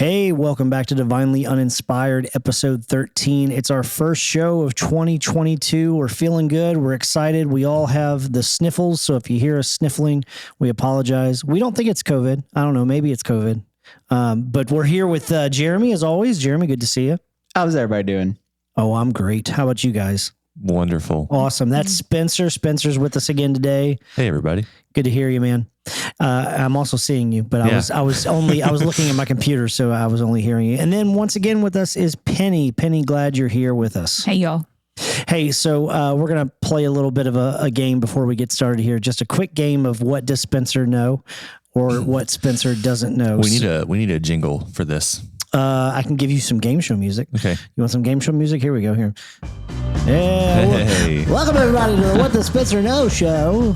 Hey, welcome back to Divinely Uninspired, episode 13. It's our first show of 2022. We're feeling good. We're excited. We all have the sniffles, so if you hear us sniffling, we apologize. We don't think it's COVID. I don't know. Maybe it's COVID. But we're here with Jeremy, as always. Jeremy, good to see you. How's everybody doing? Oh, I'm great. How about you guys? Wonderful. Awesome. That's Spencer. Spencer's with us again today. Hey, everybody. Good to hear you, man. I'm also seeing you, but I was looking at my computer, so I was only hearing you. And then once again with us is Penny. Penny, glad you're here with us. Hey, y'all. Hey, so we're going to play a little bit of a game before we get started here. Just a quick game of what does Spencer know or what Spencer doesn't know. We need a jingle for this. I can give you some game show music. Okay. You want some game show music? Here we go. Here. Yeah. Hey. Welcome everybody to the What Does Spencer Know show.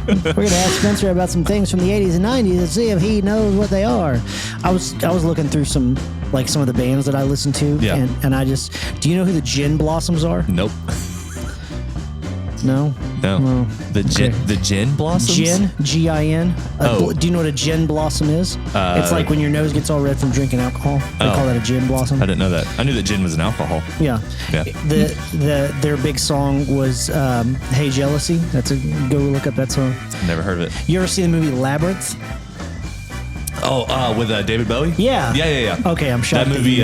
We're going to ask Spencer about some things from the 80s and 90s and see if he knows what they are. I was looking through some of the bands that I listen to. Yeah. And I just, do you know who the Gin Blossoms are? Nope. No? No. Well, the gin blossoms? Gin, G-I-N. Do you know what a gin blossom is? It's like when your nose gets all red from drinking alcohol. They call that a gin blossom. I didn't know that. I knew that gin was an alcohol. Yeah. Their big song was Hey Jealousy. Go look up that song. Never heard of it. You ever see the movie Labyrinth? Oh, with David Bowie? Yeah. Yeah. Okay, I'm shocked. That movie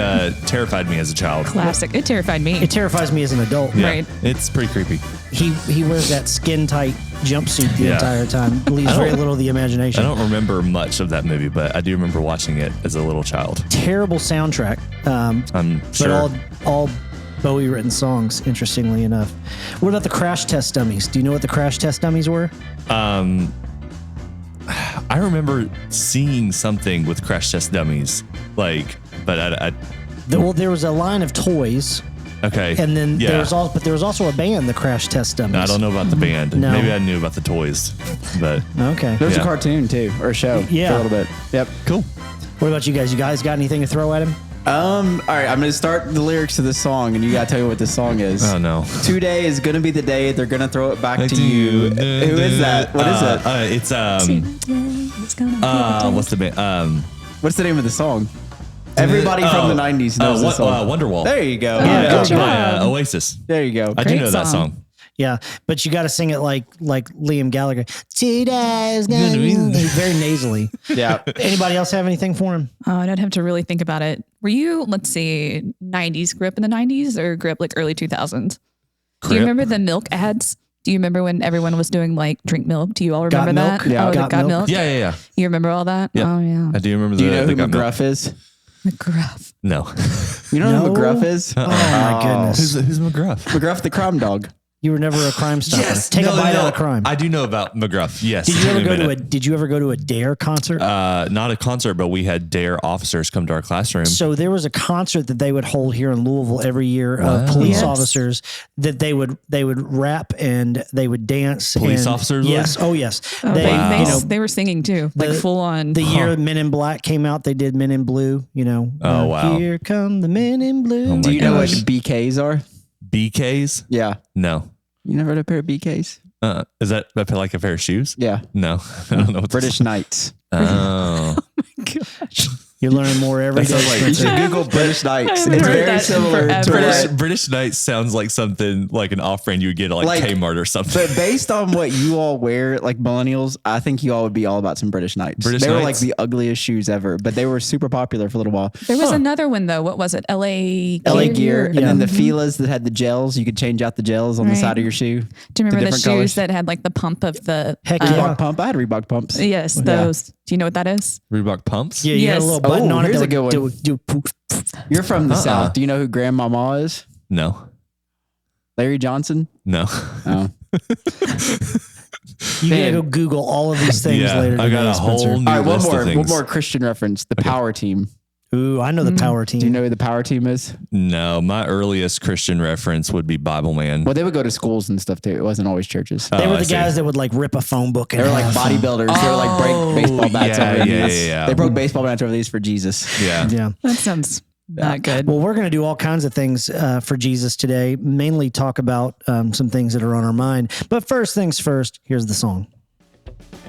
terrified me as a child. Classic. It terrified me. It terrifies me as an adult. Yeah. Right. It's pretty creepy. He wears that skin tight jumpsuit the entire time. Leaves very little of the imagination. I don't remember much of that movie, but I do remember watching it as a little child. Terrible soundtrack. I'm sure. But all Bowie written songs, interestingly enough. What about the Crash Test Dummies? Do you know what the Crash Test Dummies were? I remember seeing something with Crash Test Dummies, but There was a line of toys. Okay. And then there was also a band, the Crash Test Dummies. I don't know about the band. No. Maybe I knew about the toys, but Okay. There's a cartoon too, or a show. Yeah. For a little bit. Yep. cool. What about you guys? You guys got anything to throw at him? All right, I'm gonna start the lyrics to this song, and you gotta tell me what this song is. Oh no. Today is gonna be the day they're gonna throw it back to you. Who is that? What is it? It's what's the band? What's the name of the song? Everybody from the 90s knows this song. Wonderwall. There you go. good job. By Oasis. There you go. I do Great know that song. song. Yeah, but you got to sing it like Liam Gallagher. Today's gonna be very nasally. Yeah. Anybody else have anything for him? Oh, I'd have to really think about it. Were you, let's see, 90s, grew up in the 90s or grew up like early 2000s? Do you remember the milk ads? Do you remember when everyone was doing like drink milk? Do you all remember Got that? Milk? Yeah. Oh, Got milk. Yeah. You remember all that? Yeah. Oh, yeah. I do remember Do you know who Got Milk. McGruff is? McGruff. No. You know who No. McGruff is? Oh my goodness! Who's McGruff? McGruff the crime dog. You were never a crime stopper. Take a bite out of crime. I do know about McGruff. Yes. Did you ever go to a Dare concert? Not a concert, but we had Dare officers come to our classroom. So there was a concert that they would hold here in Louisville every year of police Yes. officers that they would rap and they would dance. Police and, officers Yes. would? Oh yes. Oh, They they were singing too, like full on. The year Men in Black came out, they did Men in Blue. Oh, wow. Here come the Men in Blue. Oh, my Do you know what gosh. BKs are? BKs? Yeah. No. You never heard a pair of BKs? Is that like a pair of shoes? Yeah. No. I don't know what British Knights. Oh. Gosh. You're learning more every day. That sounds like- You Spencer. should Google British Knights. I haven't It's heard very that in similar to forever. British Knights sounds like something like an off-brand you would get at Like- Kmart or something. But based on what you all wear, like millennials, I think you all would be all about some British Knights. British They were like Knights? the ugliest shoes ever, but they were super popular for a little while. There was another one though. What was it? LA Gear, and Yeah. then the Fila's that had the gels. You could change out the gels on the Right. side of your shoe. Do you remember the different shoes colors. that had like the pump of the? Heck yeah. Reebok pump. I had Reebok pumps. Yes, those. Do you know what that is? Reebok pumps? Yeah, you got a Yes. little button Oh, on it. here's that a good would one. do poof. You're from the Uh-uh. South. Do you know who Grandmama is? No. Larry Johnson? No. Oh. You gotta Man. go Google all of these things Yeah, later. I got today, a whole Spencer. new All right, list of one things. more Christian reference. The Power Team. Ooh, I know the Power Team. Do you know who the Power Team is? No, my earliest Christian reference would be Bible Man. Well, they would go to schools and stuff too. It wasn't always churches. They were I the see. guys that would like rip a phone book. They were like bodybuilders. They were like break baseball bats yeah, over yeah, these. yeah. They broke baseball bats over these for Jesus. Yeah. Yeah. That sounds not good. Well, we're going to do all kinds of things for Jesus today, mainly talk about some things that are on our mind. But first things first, here's the song.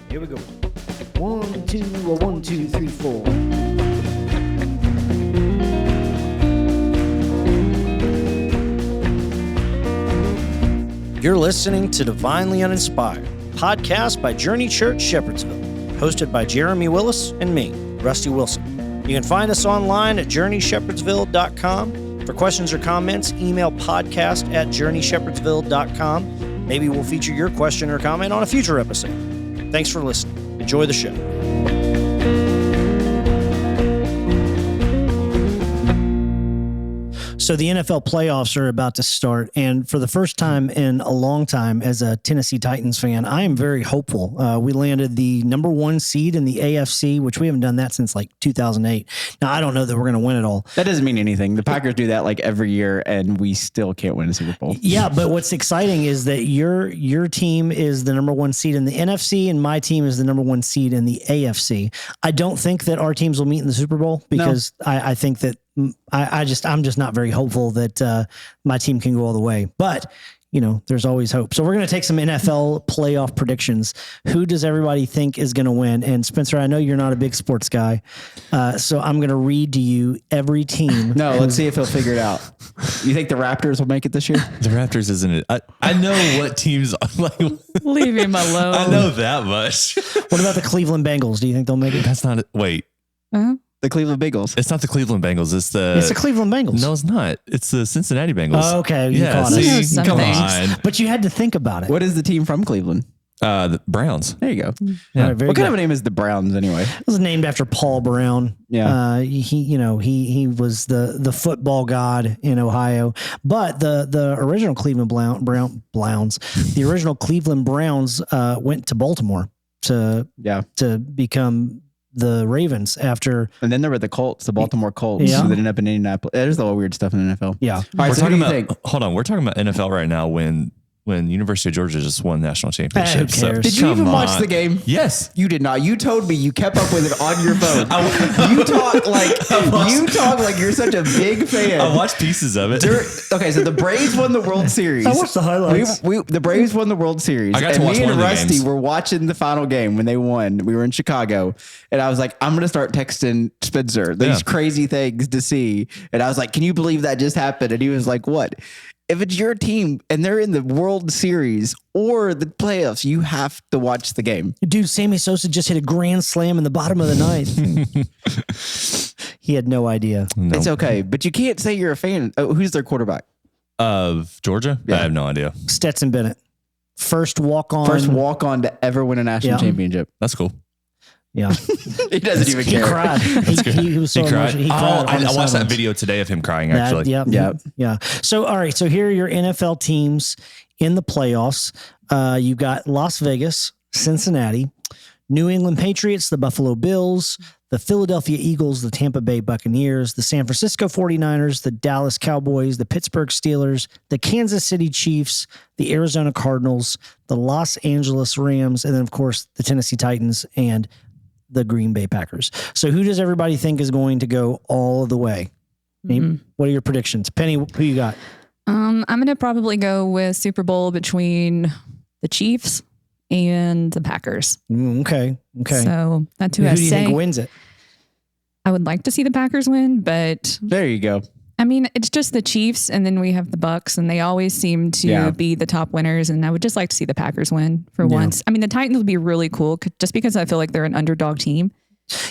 Here we go. 1, 2, 1, 2, 3, 4. You're listening to Divinely Uninspired, podcast by Journey Church Shepherdsville, hosted by Jeremy Willis and me, Rusty Wilson. You can find us online at journeyshepherdsville.com. For questions or comments, email podcast@journeyshepherdsville.com. Maybe we'll feature your question or comment on a future episode. Thanks for listening. Enjoy the show. So the NFL playoffs are about to start, and for the first time in a long time as a Tennessee Titans fan, I am very hopeful. We landed the number 1 seed in the AFC, which we haven't done that since like 2008. Now, I don't know that we're going to win it all. That doesn't mean anything. The Packers do that like every year, and we still can't win a Super Bowl. Yeah, but what's exciting is that your team is the number 1 seed in the NFC, and my team is the number 1 seed in the AFC. I don't think that our teams will meet in the Super Bowl because I think that I'm just not very hopeful that my team can go all the way, but you know, there's always hope. So we're going to take some NFL playoff predictions. Who does everybody think is going to win? And Spencer, I know you're not a big sports guy, so I'm going to read to you every team. No, let's see if he'll figure it out. You think the Raptors will make it this year? The Raptors isn't it? I know what teams like. Leave him alone. I know that much. What about the Cleveland Bengals? Do you think they'll make it? That's not it. Wait. Uh-huh. The Cleveland Bengals. It's not the Cleveland Bengals. It's the Cleveland Bengals. No, it's not. It's the Cincinnati Bengals. Oh, okay. You Yeah, caught us. know see, some come things. on. But you had to think about it. What is the team from Cleveland? The Browns. There you go. Yeah. All right, very What good. kind of a name is the Browns anyway? It was named after Paul Brown. Yeah. He was the football god in Ohio. But the original Cleveland Browns, the original Cleveland Browns went to Baltimore to become the Ravens after. And then there were the Colts, the Baltimore Colts, Yeah. that ended up in Indianapolis. There's a lot of weird stuff in the NFL. Yeah. All right, We're so who do talking you about. think? Hold on. We're talking about NFL right now. When University of Georgia just won national championship. Who cares? Did you even watch the game? Yes. You did not. You told me you kept up with it on your phone. You talk like you're such a big fan. I watched pieces of it. Okay, so the Braves won the World Series. I watched the highlights. The Braves won the World Series. I got to and watch me one and of the Rusty games. were watching the final game when they won. We were in Chicago, and I was like, I'm gonna start texting Spencer these crazy things to see. And I was like, can you believe that just happened? And he was like, what? If it's your team and they're in the World Series or the playoffs, you have to watch the game. Dude, Sammy Sosa just hit a grand slam in the bottom of the ninth. He had no idea. No. It's okay, but you can't say you're a fan. Oh, who's their quarterback? Of Georgia? Yeah. I have no idea. Stetson Bennett. First walk on. First walk on to ever win a national Yeah. championship. That's cool. Yeah. He doesn't even He care. cried. He was so He cried. emotional. He cried. I on the watched that sidelines. video today of him crying, actually. Yeah. So, all right. So here are your NFL teams in the playoffs. You got Las Vegas, Cincinnati, New England Patriots, the Buffalo Bills, the Philadelphia Eagles, the Tampa Bay Buccaneers, the San Francisco 49ers, the Dallas Cowboys, the Pittsburgh Steelers, the Kansas City Chiefs, the Arizona Cardinals, the Los Angeles Rams, and then, of course, the Tennessee Titans and the Green Bay Packers. So who does everybody think is going to go all the way? What are your predictions? Penny, who you got? I'm going to probably go with Super Bowl between the Chiefs and the Packers. Okay. So that's who I Who do you say. think wins it? I would like to see the Packers win, but There you go. I mean, it's just the Chiefs, and then we have the Bucks, and they always seem to be the top winners. And I would just like to see the Packers win for once. I mean, the Titans would be really cool, just because I feel like they're an underdog team.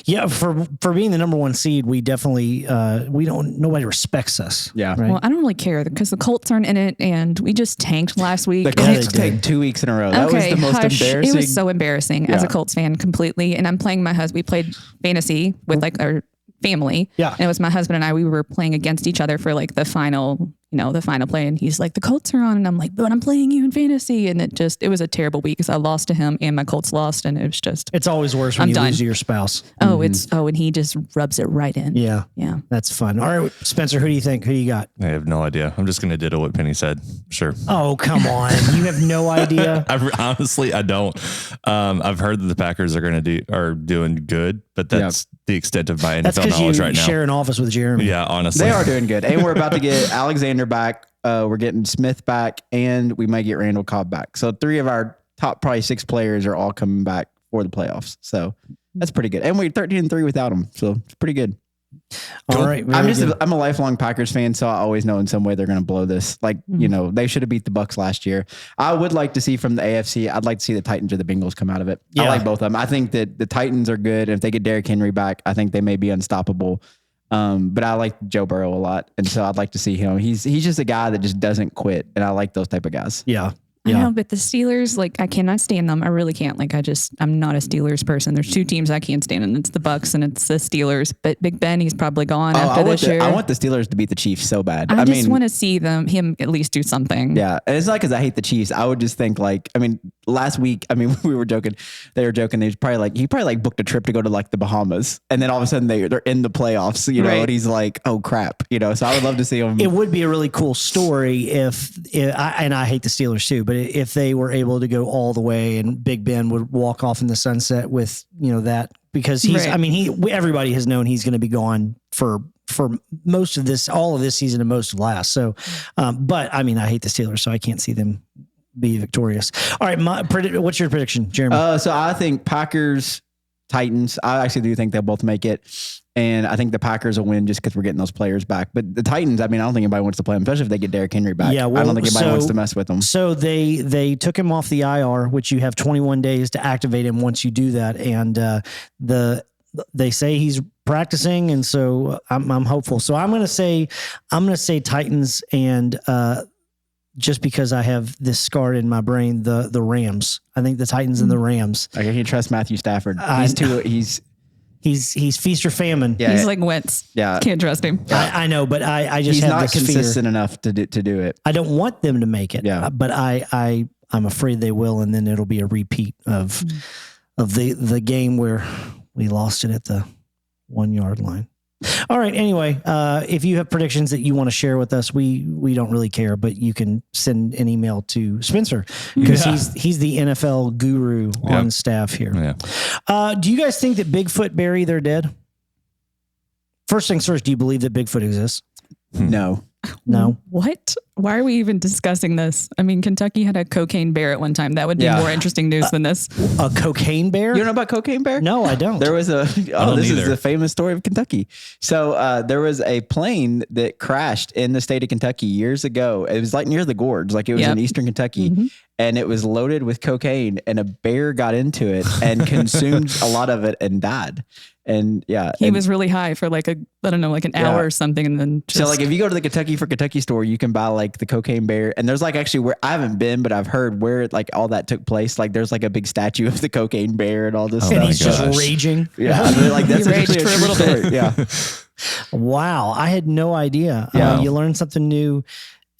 Yeah, for being the number 1 seed, we definitely nobody respects us. Yeah. Right. Well, I don't really care because the Colts aren't in it, and we just tanked last week. The Colts take 2 weeks in a row. That was the most embarrassing. It was so embarrassing as a Colts fan completely. And I'm playing my husband. We played fantasy with like our family. Yeah. And it was my husband and I, we were playing against each other for like the final play. And he's like, the Colts are on. And I'm like, but I'm playing you in fantasy. And it was a terrible week because I lost to him and my Colts lost. And it was just, It's always worse when I'm you done. lose to your spouse. and he just rubs it right in. Yeah. Yeah. That's fun. All right, Spencer, who do you think? Who do you got? I have no idea. I'm just going to ditto what Penny said. Sure. Oh, come on. You have no idea. Honestly, I don't. I've heard that the Packers are doing good, but that's the extent of my That's NFL because knowledge you right now. share an office with Jeremy. Yeah, honestly. They are doing good. And we're about to get Alexander back. We're getting Smith back, and we might get Randall Cobb back. So 3 of our top probably 6 players are all coming back for the playoffs. So that's pretty good. And we're 13-3 without them. So it's pretty good. All right. I'm a lifelong Packers fan, so I always know in some way they're going to blow this. Like, they should have beat the Bucs last year. I would like to see from the AFC, I'd like to see the Titans or the Bengals come out of it. Yeah. I like both of them. I think that the Titans are good. If they get Derrick Henry back, I think they may be unstoppable. But I like Joe Burrow a lot. And so I'd like to see him. He's just a guy that just doesn't quit. And I like those type of guys. Yeah. I know, but the Steelers, like, I cannot stand them. I really can't. Like, I'm not a Steelers person. There's two teams I can't stand, and it's the Bucs and it's the Steelers. But Big Ben, he's probably gone after this year. I want the Steelers to beat the Chiefs so bad. I just want to see him at least do something. Yeah, and it's not because I hate the Chiefs. I would just think last week, we were joking. They were joking. He probably booked a trip to go to like the Bahamas, and then all of a sudden they're in the playoffs. Right. And he's like, oh crap, So I would love to see him. It would be a really cool story if I hate the Steelers too, but if they were able to go all the way and Big Ben would walk off in the sunset with, that, because he's, right. Everybody has known he's going to be gone for most of this, all of this season and most of last. So, but I hate the Steelers, so I can't see them be victorious. All right. What's your prediction, Jeremy? So I think Packers, Titans, I actually do think they'll both make it. And I think the Packers will win just because we're getting those players back. But the Titans, I don't think anybody wants to play them, especially if they get Derrick Henry back. Yeah, I don't think anybody wants to mess with them. So they took him off the IR, which you have 21 days to activate him once you do that. And they say he's practicing, and so I'm hopeful. So I'm gonna say Titans, and just because I have this scarred in my brain, the Rams. I think the Titans and the Rams. I can trust Matthew Stafford. He's feast or famine. Yeah, he's like Wentz. Yeah, can't trust him. I know, but I just he's have not this consistent fear. enough to do it. I don't want them to make it. Yeah, but I'm afraid they will, and then it'll be a repeat of the game where we lost it at the 1 yard line. All right. Anyway, if you have predictions that you want to share with us, we don't really care, but you can send an email to Spencer because he's the NFL guru on staff here. Yeah. Do you guys think that Bigfoot bury their dead? First things first, do you believe that Bigfoot exists? No. No. What? Why are we even discussing this? Kentucky had a cocaine bear at one time. That would be more interesting news than this. A cocaine bear? You don't know about cocaine bear? No, I don't. There was this is the famous story of Kentucky. So there was a plane that crashed in the state of Kentucky years ago. It was like near the gorge, like it was in eastern Kentucky. And it was loaded with cocaine, and a bear got into it and consumed a lot of it and died. And he was really high for like an hour or something. And then so like if you go to the Kentucky for Kentucky store, you can buy like the cocaine bear. And there's like actually where I haven't been, but I've heard where like all that took place. Like there's like a big statue of the cocaine bear and all this stuff. And he's just raging. Yeah. Like that's raged for a little bit. Yeah. Wow. I had no idea. Yeah. You learn something new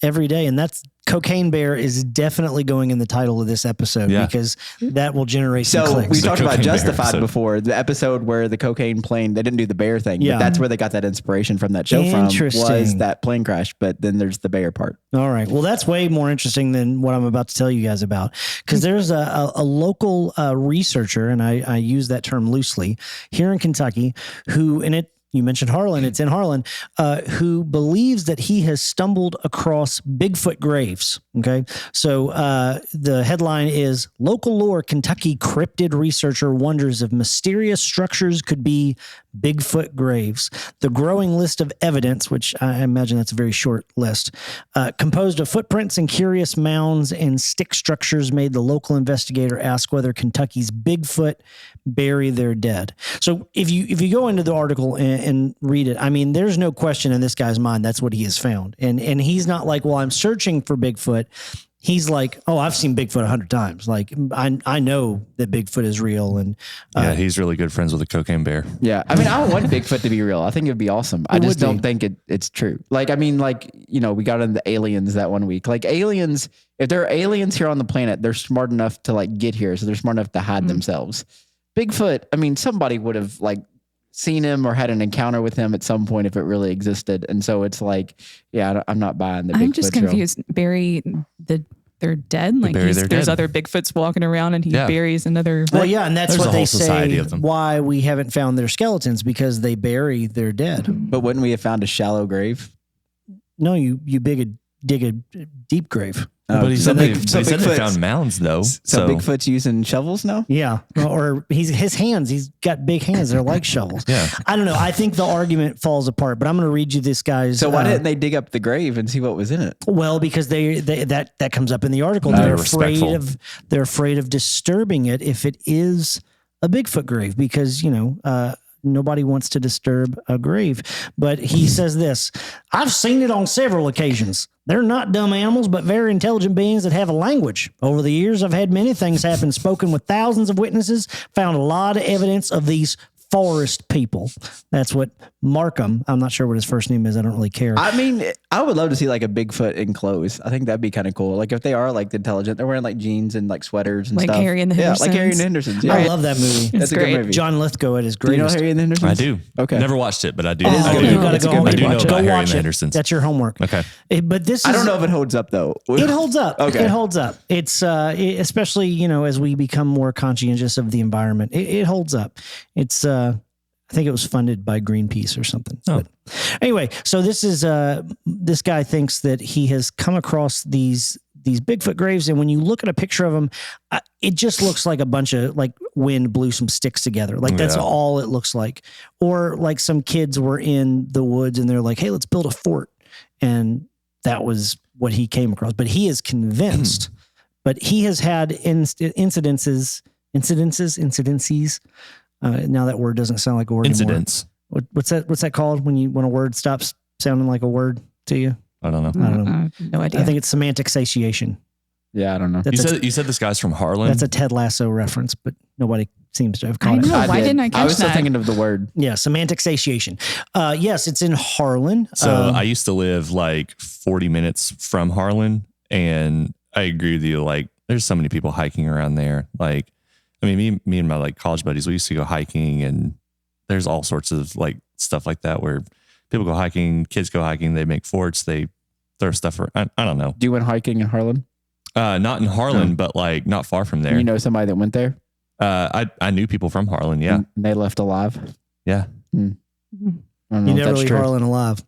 every day. And that's Cocaine Bear is definitely going in the title of this episode because that will generate some clicks. We talked about Justified before, the episode where the cocaine plane, they didn't do the bear thing. Yeah. But that's where they got that inspiration from that show from, was that plane crash. But then there's the bear part. All right. Well, that's way more interesting than what I'm about to tell you guys about, because there's a local researcher, and I use that term loosely, here in Kentucky, who, you mentioned Harlan, it's in Harlan, who believes that he has stumbled across Bigfoot graves. Okay. So the headline is Local Lore Kentucky Cryptid Researcher Wonders if Mysterious Structures Could Be Bigfoot Graves. The growing list of evidence, which I imagine that's a very short list, composed of footprints and curious mounds and stick structures, made the local investigator ask whether Kentucky's Bigfoot bury their dead. So if you go into the article and read it, I mean, there's no question in this guy's mind that's what he has found. And he's not like, well, I'm searching for Bigfoot. He's like, oh, I've seen Bigfoot 100 times. Like, I know that Bigfoot is real. And he's really good friends with a cocaine bear. Yeah. I mean, I don't want Bigfoot to be real. I think it'd be awesome. I just don't think it's true. Like, I mean, like, we got into the aliens that one week. Like aliens, if there are aliens here on the planet, they're smart enough to like get here. So they're smart enough to hide themselves. Bigfoot, I mean, somebody would have like seen him or had an encounter with him at some point if it really existed. And so it's like, I'm not buying the Bigfoot. I'm just confused. Bury they're dead. Like there's other Bigfoots walking around and he buries another. Well, yeah. And that's what they say why we haven't found their skeletons, because they bury their dead. But wouldn't we have found a shallow grave? No, you dig a deep grave. But he said they Bigfoot's- found mounds though. So Bigfoot's using shovels now? Yeah. Or his hands, he's got big hands. They're like shovels. Yeah. I don't know. I think the argument falls apart, but I'm going to read you this guy's. So why didn't they dig up the grave and see what was in it? Well, because that comes up in the article. Not They're afraid of disturbing it if it is a Bigfoot grave, because, nobody wants to disturb a grave. But he says this: I've seen it on several occasions. They're not dumb animals, but very intelligent beings that have a language. Over the years, I've had many things happen, spoken with thousands of witnesses, found a lot of evidence of these forest people. That's what Markham, I'm not sure what his first name is. I don't really care. I mean, I would love to see like a Bigfoot in clothes. I think that'd be kind of cool. Like if they are like intelligent, they're wearing like jeans and like sweaters and Like stuff. Harry and the Yeah, like Harry and the Hendersons. Hendersons. Yeah. I love that movie. That's a great. good movie. John Lithgow at his Do you know greatest. Harry and the Hendersons? I do. Okay. Never watched it, but I do. Oh, I do. you got to It's a go good home movie. and I do know watch it. about Go Harry watch and the it. Hendersons. That's your homework. Okay. But this is, I don't know if it holds up though. It holds up. Okay. It holds up. It's especially, as we become more conscientious of the environment, it holds up. It's I think it was funded by Greenpeace or something. Oh. But anyway, so this guy thinks that he has come across these Bigfoot graves, and when you look at a picture of them, it just looks like a bunch of like wind blew some sticks together. Like that's Yeah. all it looks like. Or like some kids were in the woods and they're like, "Hey, let's build a fort," and that was what he came across. But he is convinced. But he has had incidences. Now that word doesn't sound like a word Incidents. anymore. What's that called when a word stops sounding like a word to you? I don't know. I don't know. No idea. I think it's semantic satiation. Yeah, I don't know. You said this guy's from Harlan. That's a Ted Lasso reference, but nobody seems to have caught I it. know. Why didn't I I catch was still that? thinking of the word. Yeah, semantic satiation. Yes, it's in Harlan. So I used to live like 40 minutes from Harlan, and I agree with you. Like, there's so many people hiking around there. Like, I mean, me and my like college buddies, we used to go hiking, and there's all sorts of like stuff like that where people go hiking, kids go hiking, they make forts, they throw stuff. I don't know. Do you went hiking in Harlan? Not in Harlan, but like not far from there. You know somebody that went there? I knew people from Harlan. Yeah, And they left alive? yeah, I don't know You if never that's leave true. Harlan alive.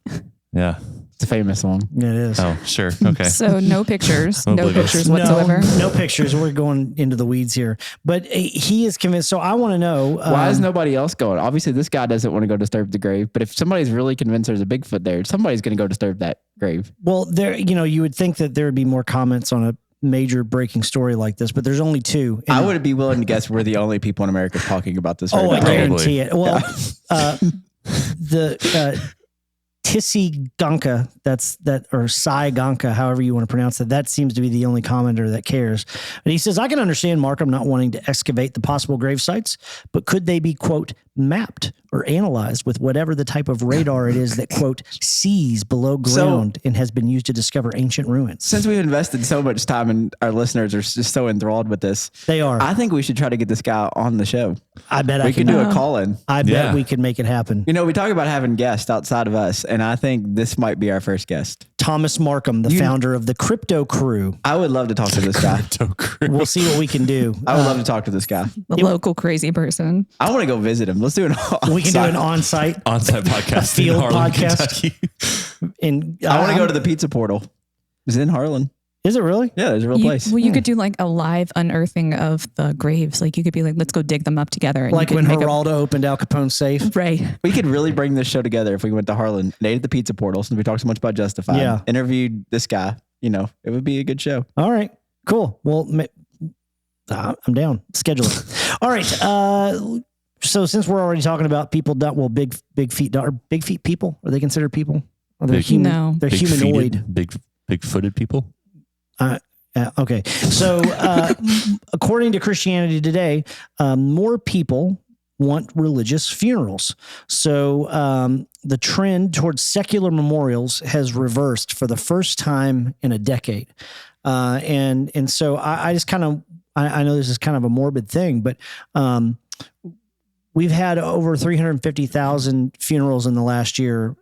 yeah. It's a famous one. Yeah, it is. Oh, sure. Okay. So no pictures, Don't no believe us. pictures whatsoever. No pictures. We're going into the weeds here. But he is convinced. So I want to know. Why is nobody else going? Obviously, this guy doesn't want to go disturb the grave, but if somebody's really convinced there's a Bigfoot there, somebody's going to go disturb that grave. Well, there, you would think that there would be more comments on a major breaking story like this, but there's only two. And- I would be willing to guess we're the only people in America talking about this right Oh, I now. guarantee it. Well, the Tissy Gonka, or Sai Gonka, however you want to pronounce it, that seems to be the only commenter that cares. But he says, I can understand Markham not wanting to excavate the possible grave sites, but could they be, quote, mapped or analyzed with whatever the type of radar it is that, quote, sees below ground and has been used to discover ancient ruins? Since we've invested so much time and our listeners are just so enthralled with this, They are. I think we should try to get this guy on the show. I bet We I could can do a call in. I bet Yeah. we could make it happen. We talk about having guests outside of us, and I think this might be our first guest. Thomas Markham, the founder of the Crypto Crew. I would love to talk to this guy. We'll see what we can do. I would love to talk to this guy. The local crazy person. I want to go visit him. Let's do an We can do an on-site On-site podcast Field in Harlan, podcast. Kentucky. in. I want to go to the pizza portal. It's in Harlan. Is it really? Yeah, there's a real place. You could do like a live unearthing of the graves. Like you could be like, let's go dig them up together. And Like you when could make Geraldo opened Al Capone's safe. Right. We could really bring this show together if we went to Harlan, ate at the pizza portal, since we talked so much about Justified. Yeah. Interviewed this guy. It would be a good show. All right, cool. Well, I'm down. Schedule it. All right. So since we're already talking about people, big feet people, are they considered people? Are they Big- human? No. They're humanoid. Big-footed people. Okay. So, according to Christianity Today, more people want religious funerals. So, the trend towards secular memorials has reversed for the first time in a decade. And so I just kind of, I know this is kind of a morbid thing, but, we've had over 350,000 funerals in the last year,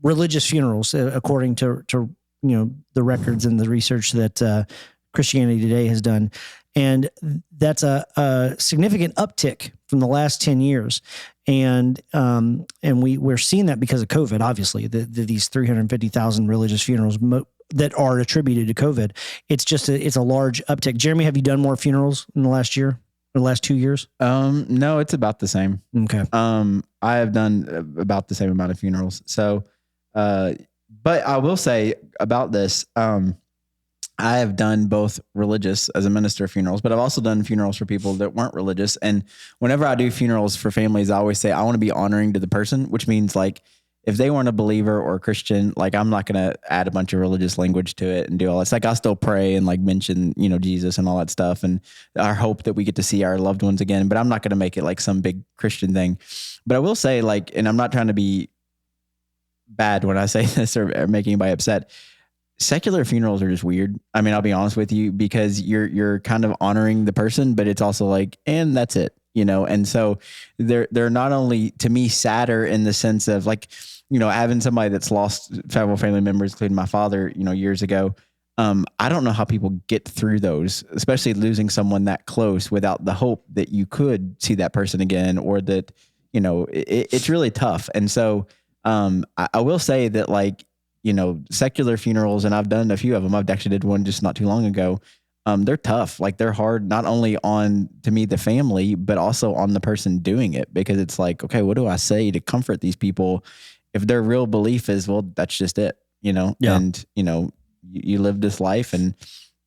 religious funerals, according to the records and the research that Christianity Today has done. And that's a significant uptick from the last 10 years. And we're seeing that because of COVID, obviously, these 350,000 religious funerals that are attributed to COVID. It's a large uptick. Jeremy, have you done more funerals in the last year or the last 2 years? No, it's about the same. Okay. I have done about the same amount of funerals. So, but I will say about this, I have done both religious as a minister of funerals, but I've also done funerals for people that weren't religious. And whenever I do funerals for families, I always say I want to be honoring to the person, which means like if they weren't a believer or a Christian, like I'm not going to add a bunch of religious language to it and do all this. Like I'll still pray and like mention, Jesus and all that stuff and our hope that we get to see our loved ones again, but I'm not going to make it like some big Christian thing. But I will say like, and I'm not trying to be bad when I say this or make anybody upset. Secular funerals are just weird. I mean, I'll be honest with you because you're kind of honoring the person, but it's also like, and that's it, And so they're not only to me sadder in the sense of like, having somebody that's lost several family members, including my father, years ago. I don't know how people get through those, especially losing someone that close without the hope that you could see that person again, or that, it's really tough. And so I will say that like, secular funerals, and I've done a few of them. I've actually did one just not too long ago. They're tough. Like they're hard, not only on, to me, the family, but also on the person doing it, because it's like, okay, what do I say to comfort these people if their real belief is, well, that's just it, Yeah. And, you live this life and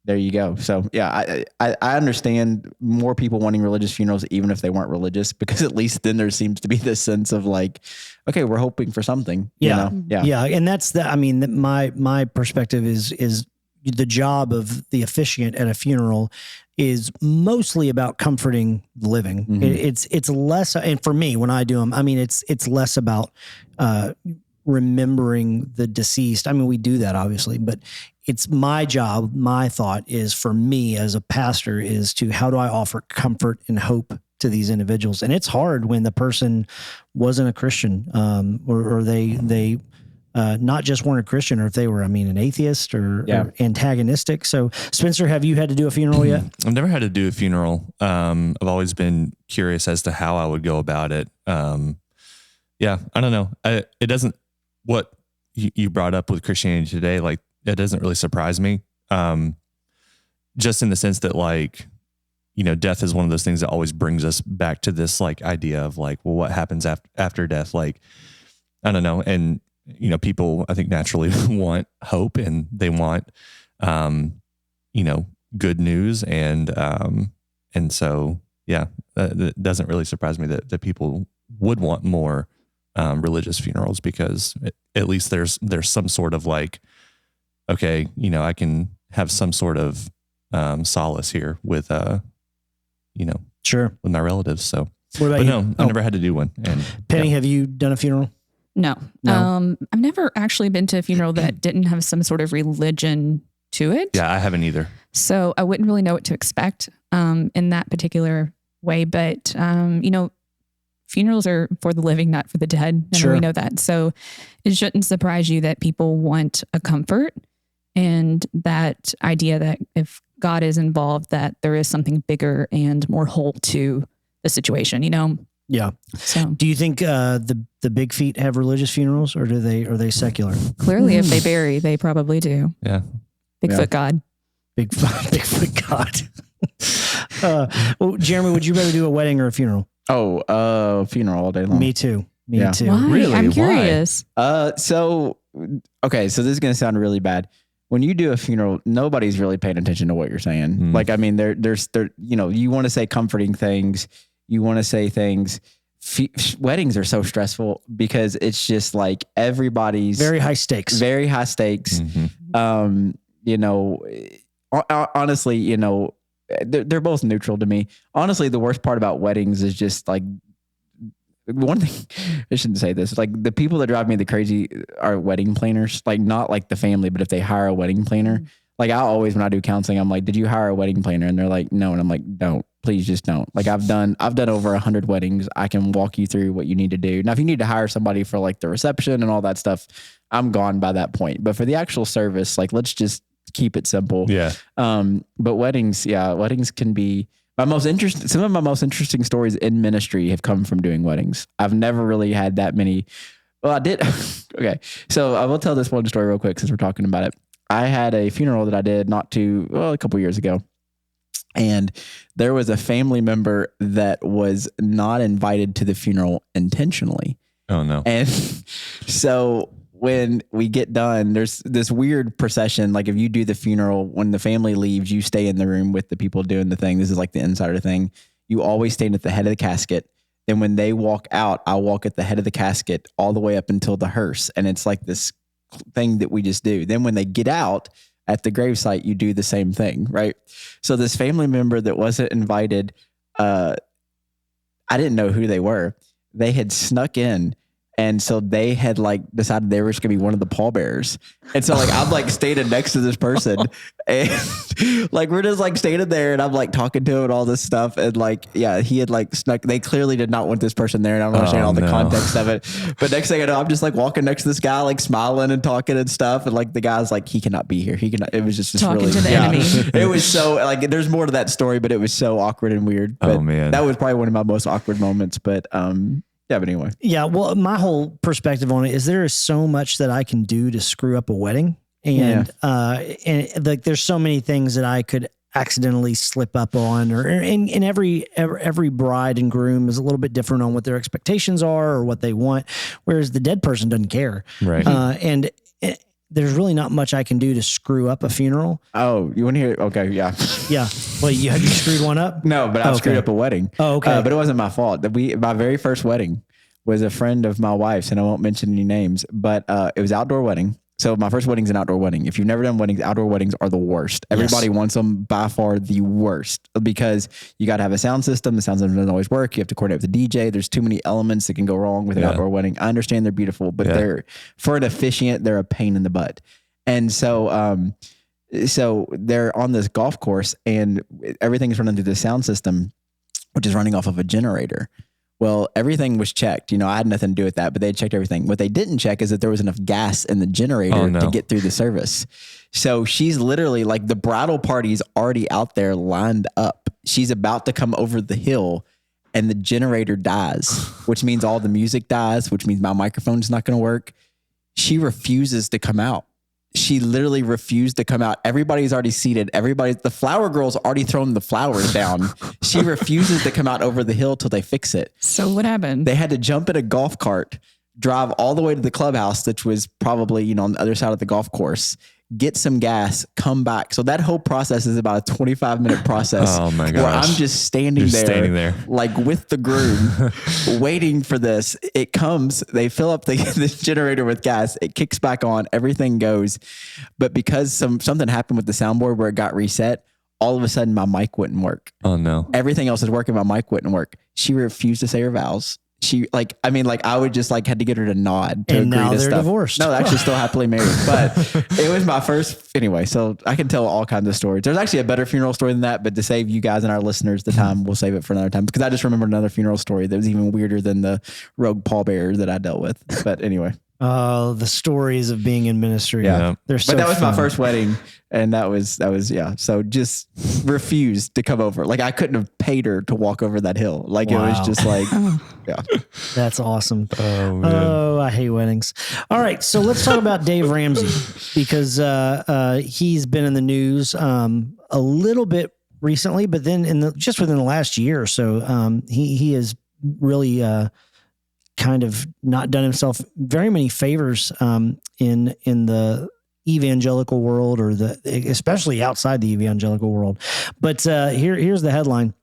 there you go. So yeah, I understand more people wanting religious funerals, even if they weren't religious, because at least then there seems to be this sense of like, okay, we're hoping for something. Yeah. Yeah. Yeah. And that's my perspective is the job of the officiant at a funeral is mostly about comforting the living. Mm-hmm. It's less, and for me, when I do them, it's less about, remembering the deceased. I mean, we do that obviously, but it's my job. My thought is for me as a pastor is to, how do I offer comfort and hope to these individuals? And it's hard when the person wasn't a Christian, or they not just weren't a Christian, or if they were, an atheist or antagonistic. So Spencer, have you had to do a funeral yet? I've never had to do a funeral. I've always been curious as to how I would go about it. I don't know. It doesn't, what you brought up with Christianity today, like it doesn't really surprise me. Just in the sense that like, death is one of those things that always brings us back to this like idea of like, well, what happens after death? Like, I don't know. And, people I think naturally want hope and they want, good news. And so, that doesn't really surprise me that people would want more religious funerals, because at least there's some sort of like, okay, I can have some sort of solace here with, Sure, with my relatives. So, what about but you? no, I've never had to do one. And Penny, have you done a funeral? No. No? I've never actually been to a funeral that didn't have some sort of religion to it. yeah, I haven't either. So I wouldn't really know what to expect in that particular way. But, funerals are for the living, not for the dead. And Sure. we know that. So it shouldn't surprise you that people want a comfort, and that idea that if God is involved, that there is something bigger and more whole to the situation, Yeah. So Do you think the big feet have religious funerals, or are they secular? clearly if they bury, they probably do. Yeah. Bigfoot God. Bigfoot God. Well, Jeremy, would you rather do a wedding or a funeral? Oh, funeral all day long. Me too. Me Yeah. too. Why? Really? I'm Why? curious. So this is going to sound really bad. When you do a funeral, nobody's really paying attention to what you're saying. Mm. Like, there's you want to say comforting things. You want to say things. Weddings are so stressful because it's just like everybody's Very high stakes. very high stakes. Mm-hmm. Honestly, they're both neutral to me. Honestly, the worst part about weddings is just like, one thing, I shouldn't say this, like the people that drive me the crazy are wedding planners, like not like the family, but if they hire a wedding planner, like I always, when I do counseling, I'm like, did you hire a wedding planner? And they're like, no. And I'm like, don't, please just don't. Like I've done over 100 weddings. I can walk you through what you need to do. Now, if you need to hire somebody for like the reception and all that stuff, I'm gone by that point. But for the actual service, like let's just keep it simple. Yeah. But weddings can be some of my most interesting stories in ministry have come from doing weddings. I've never really had that many. Well, I did. Okay. So I will tell this one story real quick since we're talking about it. I had a funeral that I did a couple years ago. And there was a family member that was not invited to the funeral intentionally. Oh no. And so when we get done, there's this weird procession. Like if you do the funeral, when the family leaves, you stay in the room with the people doing the thing. This is like the insider thing. You always stand at the head of the casket. Then when they walk out, I walk at the head of the casket all the way up until the hearse. And it's like this thing that we just do. Then when they get out at the gravesite, you do the same thing, right? So this family member that wasn't invited, I didn't know who they were. They had snuck in. And so they had like decided they were just gonna be one of the pallbearers. And so like I'm like standing next to this person and like we're just like standing there and I'm like talking to him and all this stuff. And like, yeah, he had like snuck, they clearly did not want this person there. And I don't understand all the context of it. But next thing I know, I'm just like walking next to this guy, like smiling and talking and stuff. And like the guy's like, he cannot be here. He cannot, it was just talking really, to the enemy. It was so like, there's more to that story, but it was so awkward and weird. But man. That was probably one of my most awkward moments. But yeah, but anyway. Yeah, well, my whole perspective on it is there is so much that I can do to screw up a wedding. And like there's so many things that I could accidentally slip up on, and every bride and groom is a little bit different on what their expectations are or what they want, whereas the dead person doesn't care. Right. And there's really not much I can do to screw up a funeral. Oh, you want to hear? Okay, yeah. Yeah. Well, have you screwed one up? No, but I screwed up a wedding. Oh, okay. But it wasn't my fault. My very first wedding was a friend of my wife's, and I won't mention any names, but it was outdoor wedding. So my first wedding's an outdoor wedding. If you've never done weddings, outdoor weddings are the worst. Everybody wants them, by far the worst, because you got to have a sound system. The sound system doesn't always work. You have to coordinate with the DJ. There's too many elements that can go wrong with an outdoor wedding. I understand they're beautiful, but for an officiant, they're a pain in the butt. And so, so they're on this golf course and everything's running through the sound system, which is running off of a generator. Well, everything was checked. I had nothing to do with that, but they had checked everything. What they didn't check is that there was enough gas in the generator to get through the service. So she's literally like, the bridal party's already out there lined up. She's about to come over the hill and the generator dies, which means all the music dies, which means my microphone's not going to work. She refuses to come out. She literally refused to come out. Everybody's already seated. The flower girl's already thrown the flowers down. She refuses to come out over the hill till they fix it. So what happened? They had to jump in a golf cart, drive all the way to the clubhouse, which was probably, on the other side of the golf course, get some gas, come back. So that whole process is about a 25-minute process. Oh my gosh. Where I'm just standing there like with the groom waiting for this. It comes, they fill up the generator with gas. It kicks back on, everything goes. But because something happened with the soundboard where it got reset, all of a sudden my mic wouldn't work. Oh no. Everything else is working. My mic wouldn't work. She refused to say her vows. I would just had to get her to nod to and agree now to they're stuff. divorced. No, they're actually still happily married, but it was my first anyway. So I can tell all kinds of stories. There's actually a better funeral story than that, but to save you guys and our listeners the time, we'll save it for another time because I just remembered another funeral story that was even weirder than the rogue pallbearer that I dealt with. But anyway. Oh, the stories of being in ministry. Yeah. They're so But that was fun. my first wedding. And that was, yeah. So just refused to come over. I couldn't have paid her to walk over that hill. It was just yeah. That's awesome. Oh, man. Oh, I hate weddings. All right. So let's talk about Dave Ramsey because he's been in the news a little bit recently, but then just within the last year or so, he has really kind of not done himself very many favors in the evangelical world or especially outside the evangelical world. But here's the headline.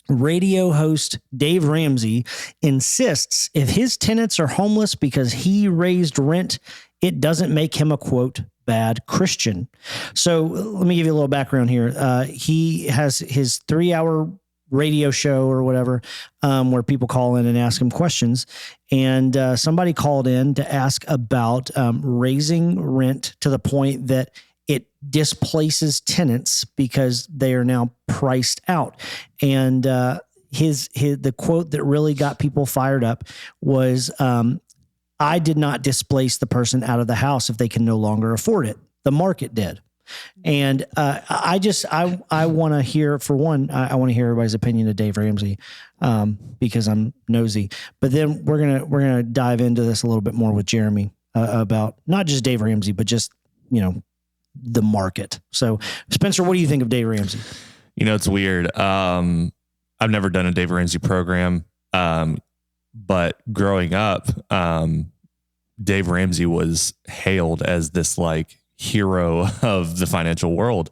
Radio host Dave Ramsey insists if his tenants are homeless because he raised rent, it doesn't make him a quote bad Christian. So let me give you a little background here. He has his 3-hour radio show or whatever, where people call in and ask him questions. And somebody called in to ask about raising rent to the point that it displaces tenants because they are now priced out. And the quote that really got people fired up was, I did not displace the person out of the house if they can no longer afford it. The market did. And I want to hear, for one, I want to hear everybody's opinion of Dave Ramsey because I'm nosy. But then we're gonna dive into this a little bit more with Jeremy about not just Dave Ramsey, but just the market. So Spencer, what do you think of Dave Ramsey? It's weird. I've never done a Dave Ramsey program, but growing up, Dave Ramsey was hailed as this like hero of the financial world.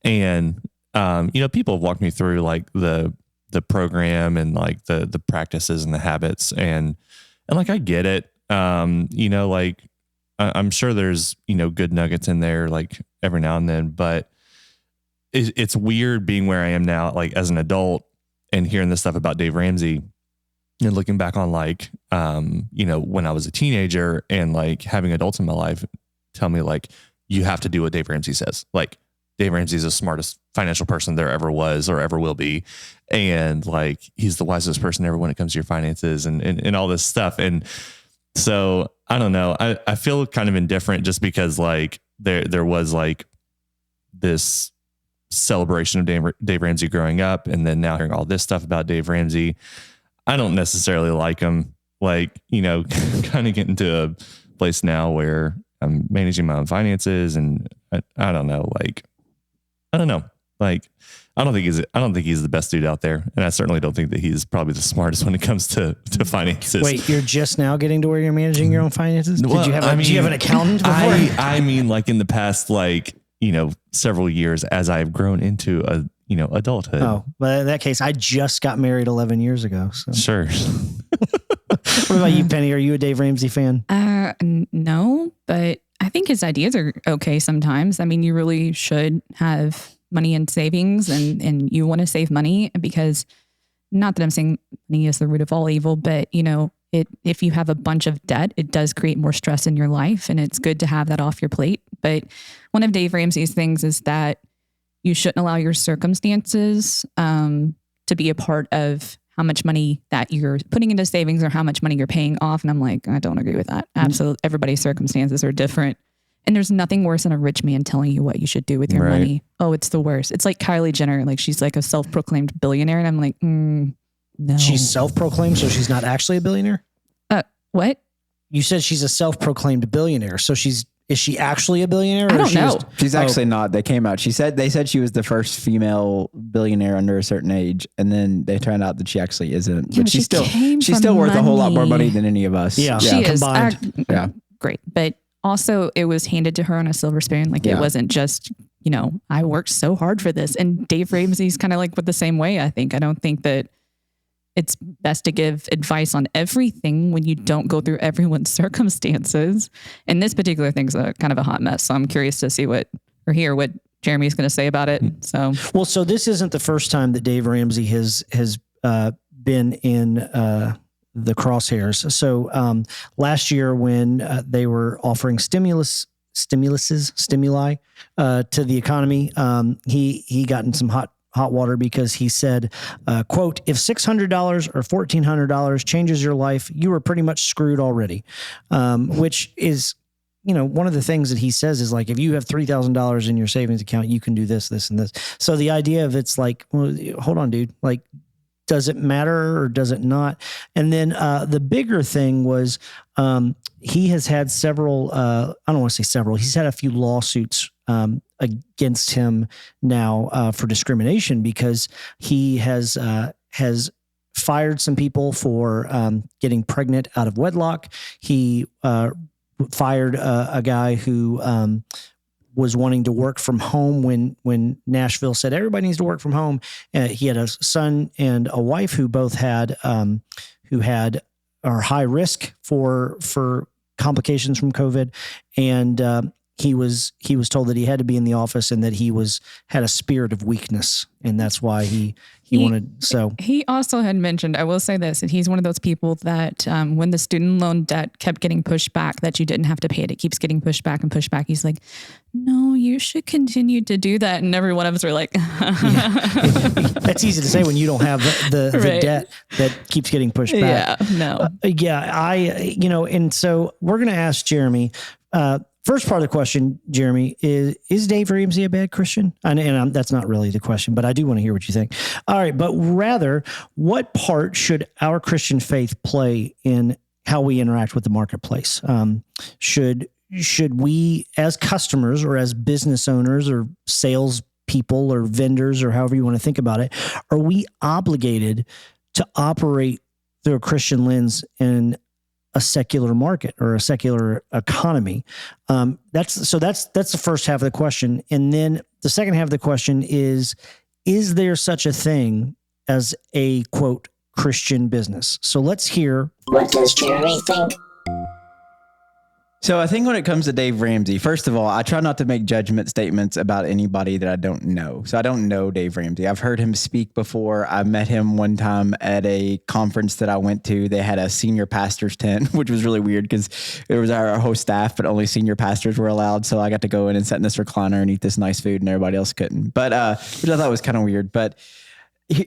And, people have walked me through like the program and like the practices and the habits and like, I get it. Like I'm sure there's, good nuggets in there like every now and then, but it's weird being where I am now, like as an adult and hearing this stuff about Dave Ramsey and looking back on like, when I was a teenager and like having adults in my life tell me like, you have to do what Dave Ramsey says. Like Dave Ramsey is the smartest financial person there ever was or ever will be. And like, he's the wisest person ever when it comes to your finances and all this stuff. And so I don't know. I feel kind of indifferent just because like there was like this celebration of Dave Ramsey growing up. And then now hearing all this stuff about Dave Ramsey, I don't necessarily like him. Like, kind of getting to a place now where I'm managing my own finances and I don't know. Like, I don't know. Like, I don't think he's the best dude out there. And I certainly don't think that he's probably the smartest when it comes to finances. Wait, you're just now getting to where you're managing your own finances? Well, do you have an accountant before? I mean, like in the past, like, several years as I've grown into adulthood. Oh, well, in that case, I just got married 11 years ago. So. Sure. What about you, Penny? Are you a Dave Ramsey fan? No, but I think his ideas are okay sometimes. I mean, you really should have money in savings and you want to save money because not that I'm saying money is the root of all evil, but if you have a bunch of debt, it does create more stress in your life and it's good to have that off your plate. But one of Dave Ramsey's things is that you shouldn't allow your circumstances to be a part of how much money that you're putting into savings or how much money you're paying off. And I'm like, I don't agree with that. Absolutely. Everybody's circumstances are different. And there's nothing worse than a rich man telling you what you should do with your money. Oh, it's the worst. It's like Kylie Jenner. Like she's like a self-proclaimed billionaire. And I'm like, no. She's self-proclaimed, so she's not actually a billionaire? What? You said she's a self-proclaimed billionaire. So is she actually a billionaire? I don't know. She's actually not. They came out. They said she was the first female billionaire under a certain age, and then they turned out that she actually isn't. Yeah, but she's still worth a whole lot more money than any of us. Yeah, she is. Combined. Great. But also it was handed to her on a silver spoon. Like it wasn't just, I worked so hard for this. And Dave Ramsey's kind of like with the same way, I think. I don't think that it's best to give advice on everything when you don't go through everyone's circumstances. And this particular thing's a kind of a hot mess. So I'm curious to see hear what Jeremy's going to say about it. So this isn't the first time that Dave Ramsey has been in the crosshairs. So last year when they were offering stimuli to the economy, he got in some hot water because he said, quote, if $600 or $1,400 changes your life, you are pretty much screwed already. Which is, one of the things that he says is like, if you have $3,000 in your savings account, you can do this, this, and this. So the idea of it's like, well, hold on, dude, like, does it matter or does it not? And then the bigger thing was he has had several, I don't want to say several, he's had a few lawsuits against him now for discrimination because he has fired some people for getting pregnant out of wedlock. He fired a guy who was wanting to work from home when Nashville said everybody needs to work from home. He had a son and a wife who both had are high risk for complications from COVID, and he was told that he had to be in the office and that he had a spirit of weakness, and that's why he wanted. So he also had mentioned, I will say this, that he's one of those people that when the student loan debt kept getting pushed back, that you didn't have to pay it. It keeps getting pushed back and pushed back. He's like, no, you should continue to do that. And every one of us are like, that's easy to say when you don't have the Right. debt that keeps getting pushed back. Yeah, no. And so we're going to ask Jeremy, first part of the question, Jeremy, is Dave Ramsey a bad Christian? And that's not really the question, but I do want to hear what you think. All right, but rather, what part should our Christian faith play in how we interact with the marketplace? Should we, as customers or as business owners or sales people or vendors or however you want to think about it, are we obligated to operate through a Christian lens in a secular market or a secular economy? That's the first half of the question. And then the second half of the question is there such a thing as a, quote, Christian business? So let's hear. What does Jeremy think? So I think when it comes to Dave Ramsey, first of all, I try not to make judgment statements about anybody that I don't know. So I don't know Dave Ramsey. I've heard him speak before. I met him one time at a conference that I went to. They had a senior pastor's tent, which was really weird because it was our whole staff, but only senior pastors were allowed. So I got to go in and sit in this recliner and eat this nice food and everybody else couldn't. But which I thought was kind of weird. But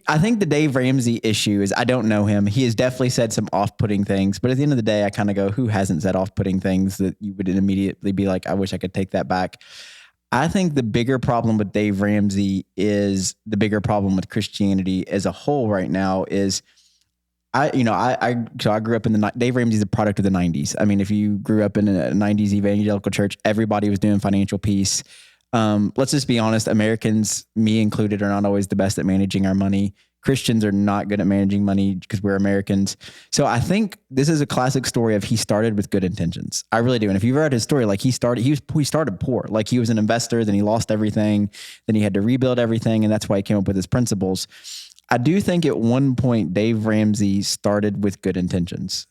I think the Dave Ramsey issue is I don't know him. He has definitely said some off-putting things, but at the end of the day, I kind of go, who hasn't said off-putting things that you would immediately be like, I wish I could take that back. I think the bigger problem with Dave Ramsey is the bigger problem with Christianity as a whole right now is I grew up in Dave Ramsey's a product of the 90s. I mean, if you grew up in a 90s evangelical church, everybody was doing financial peace. Let's just be honest. Americans, me included, are not always the best at managing our money. Christians are not good at managing money because we're Americans. So I think this is a classic story of he started with good intentions. I really do. And if you've read his story, like he started poor. Like he was an investor, then he lost everything, then he had to rebuild everything. And that's why he came up with his principles. I do think at one point, Dave Ramsey started with good intentions.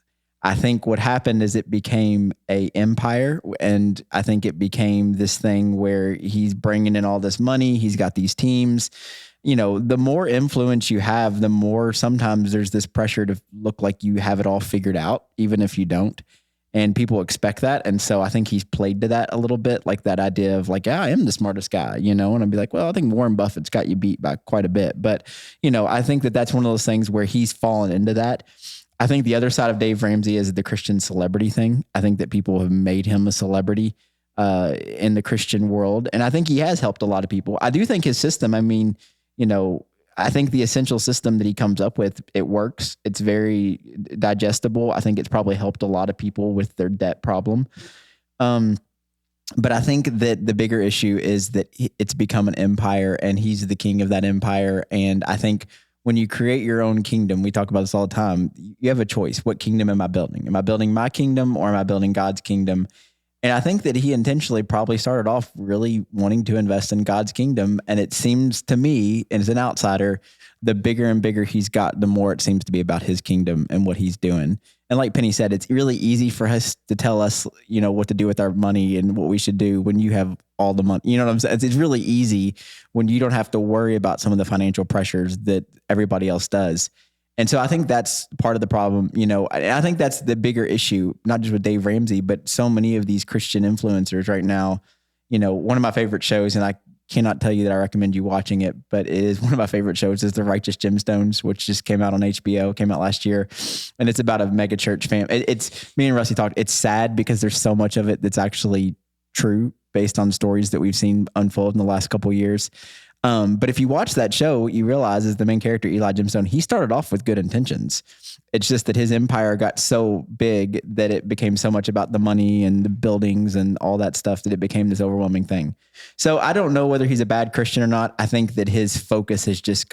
I think what happened is it became a empire, and I think it became this thing where he's bringing in all this money. He's got these teams. You know, the more influence you have, the more sometimes there's this pressure to look like you have it all figured out, even if you don't. And people expect that. And so I think he's played to that a little bit, like that idea of like, I am the smartest guy, you know, and I'd be like, well, I think Warren Buffett's got you beat by quite a bit. But, you know, I think that that's one of those things where he's fallen into that. I think the other side of Dave Ramsey is the Christian celebrity thing. I think that people have made him a celebrity in the Christian world. And I think he has helped a lot of people. I do think his system, I mean, you know, I think the essential system that he comes up with, it works. It's very digestible. I think it's probably helped a lot of people with their debt problem. But I think that the bigger issue is that it's become an empire and he's the king of that empire. And I think when you create your own kingdom, we talk about this all the time, you have a choice. What kingdom am I building? Am I building my kingdom or am I building God's kingdom? And I think that he intentionally probably started off really wanting to invest in God's kingdom. And it seems to me, as an outsider, the bigger and bigger he's got, the more it seems to be about his kingdom and what he's doing. And like Penny said, it's really easy for us to tell us, you know, what to do with our money and what we should do when you have all the money. You know what I'm saying? It's really easy when you don't have to worry about some of the financial pressures that everybody else does. And so I think that's part of the problem, you know, I think that's the bigger issue, not just with Dave Ramsey, but so many of these Christian influencers right now. You know, one of my favorite shows, and I cannot tell you that I recommend you watching it, but it is one of my favorite shows, is The Righteous Gemstones, which just came out on HBO, came out last year. And it's about a mega church family. It's me and Rusty talked. It's sad because there's so much of it that's actually true based on stories that we've seen unfold in the last couple of years. But if you watch that show, what you realize is the main character, Eli Gemstone, he started off with good intentions. It's just that his empire got so big that it became so much about the money and the buildings and all that stuff that it became this overwhelming thing. So I don't know whether he's a bad Christian or not. I think that his focus has just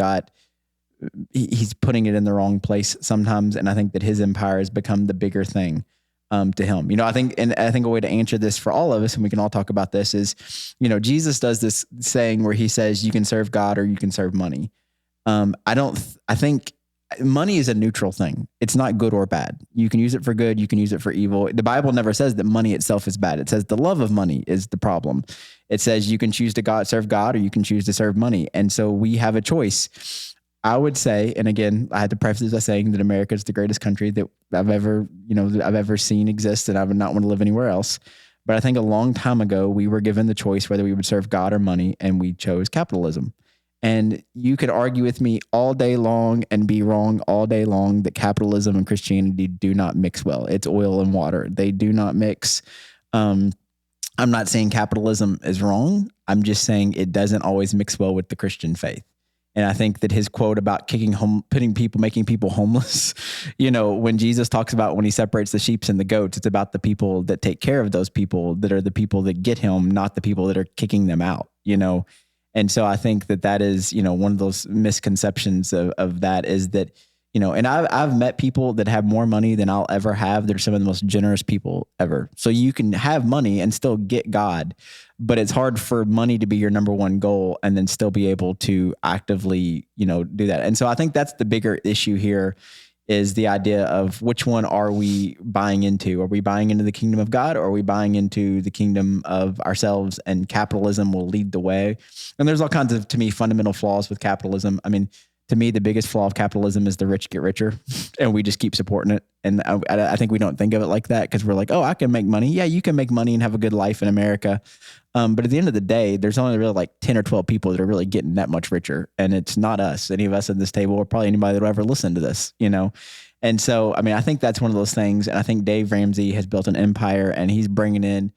he's putting it in the wrong place sometimes. And I think that his empire has become the bigger thing to him. You know, I think a way to answer this for all of us, and we can all talk about this, is, you know, Jesus does this saying where he says you can serve God or you can serve money. I think money is a neutral thing. It's not good or bad. You can use it for good. You can use it for evil. The Bible never says that money itself is bad. It says the love of money is the problem. It says you can choose to serve God or you can choose to serve money. And so we have a choice. I would say, and again, I had to preface this by saying that America is the greatest country that I've ever seen exist, and I would not want to live anywhere else. But I think a long time ago, we were given the choice whether we would serve God or money, and we chose capitalism. And you could argue with me all day long and be wrong all day long that capitalism and Christianity do not mix well. It's oil and water. They do not mix. I'm not saying capitalism is wrong. I'm just saying it doesn't always mix well with the Christian faith. And I think that his quote about making people homeless, when Jesus talks about when he separates the sheep and the goats, it's about the people that take care of those people that are the people that get him, not the people that are kicking them out, And so I think that is, one of those misconceptions of that is that, and I've met people that have more money than I'll ever have. They're some of the most generous people ever. So you can have money and still get God, but it's hard for money to be your number one goal and then still be able to actively, do that. And so I think that's the bigger issue here is the idea of which one are we buying into? Are we buying into the kingdom of God or are we buying into the kingdom of ourselves, and capitalism will lead the way? And there's all kinds of, to me, fundamental flaws with capitalism. I mean, to me, the biggest flaw of capitalism is the rich get richer and we just keep supporting it. And I think we don't think of it like that because we're like, oh, I can make money. Yeah, you can make money and have a good life in America. But at the end of the day, there's only really like 10 or 12 people that are really getting that much richer. And it's not us, any of us at this table, or probably anybody that will ever listen to this, And so, I mean, I think that's one of those things. And I think Dave Ramsey has built an empire and he's bringing in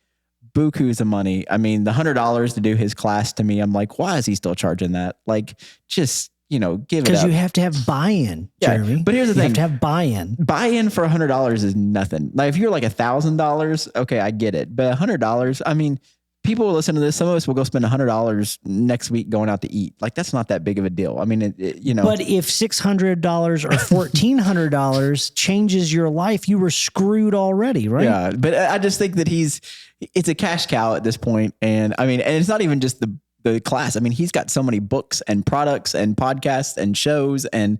bukus of money. I mean, the $100 to do his class, to me, I'm like, why is he still charging that? Like, just, give it up. Because you have to have buy-in, Jeremy. But here's the thing. You have to have buy-in. Buy-in for $100 is nothing. Like if you're like $1,000, okay, I get it. But $100, I mean, people will listen to this. Some of us will go spend $100 next week going out to eat. Like that's not that big of a deal. I mean, But if $600 or $1,400 changes your life, you were screwed already, right? Yeah, but I just think that it's a cash cow at this point. And I mean, and it's not even just the class. I mean, he's got so many books and products and podcasts and shows. And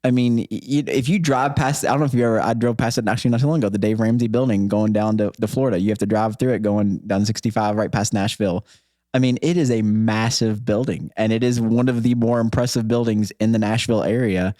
I mean, if you drive past, I don't know if I drove past it actually not too long ago, the Dave Ramsey building going down to Florida. You have to drive through it going down 65 right past Nashville. I mean, it is a massive building and it is one of the more impressive buildings in the Nashville area,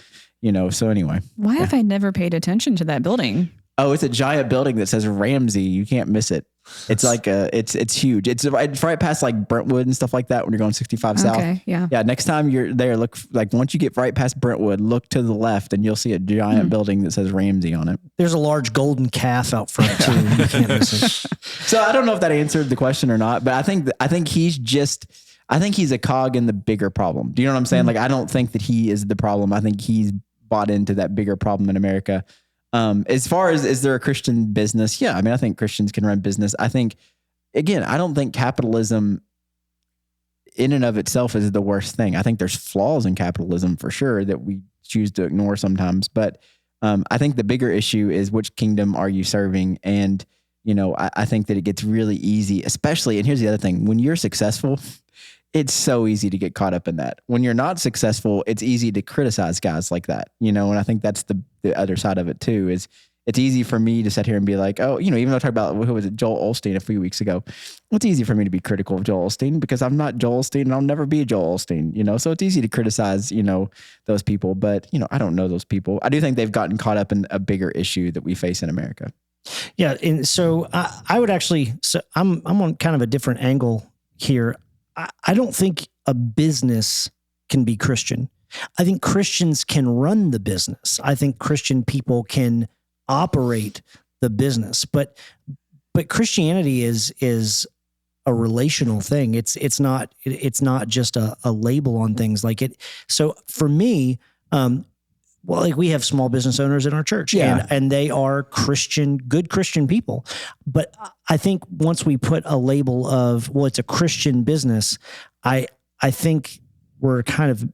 so anyway. Why have I never paid attention to that building? Oh, it's a giant building that says Ramsey. You can't miss it. It's like it's huge. It's right past like Brentwood and stuff like that when you're going 65 south. Okay, yeah. Yeah. Next time you're there, look like once you get right past Brentwood, look to the left and you'll see a giant building that says Ramsey on it. There's a large golden calf out front too. You can't miss it. So I don't know if that answered the question or not, but I think he's a cog in the bigger problem. Do you know what I'm saying? Like, I don't think that he is the problem. I think he's bought into that bigger problem in America. As far as, is there a Christian business? Yeah. I mean, I think Christians can run business. I think, again, I don't think capitalism in and of itself is the worst thing. I think there's flaws in capitalism for sure that we choose to ignore sometimes. But I think the bigger issue is which kingdom are you serving? And, I think that it gets really easy, especially, and here's the other thing, when you're successful, it's so easy to get caught up in that. When you're not successful, it's easy to criticize guys like that, and I think that's the other side of it too, is it's easy for me to sit here and be like, oh, even though I talked about, who was it, Joel Osteen a few weeks ago, it's easy for me to be critical of Joel Osteen because I'm not Joel Osteen and I'll never be Joel Osteen, so it's easy to criticize, those people, but I don't know those people. I do think they've gotten caught up in a bigger issue that we face in America. Yeah. And so I would actually, I'm on kind of a different angle here. I don't think a business can be Christian. I think Christians can run the business. I think Christian people can operate the business, but Christianity is a relational thing. It's not just a label on things like it. So for me, like we have small business owners in our church, and they are good Christian people. But I think once we put a label of, well, it's a Christian business, I think we're kind of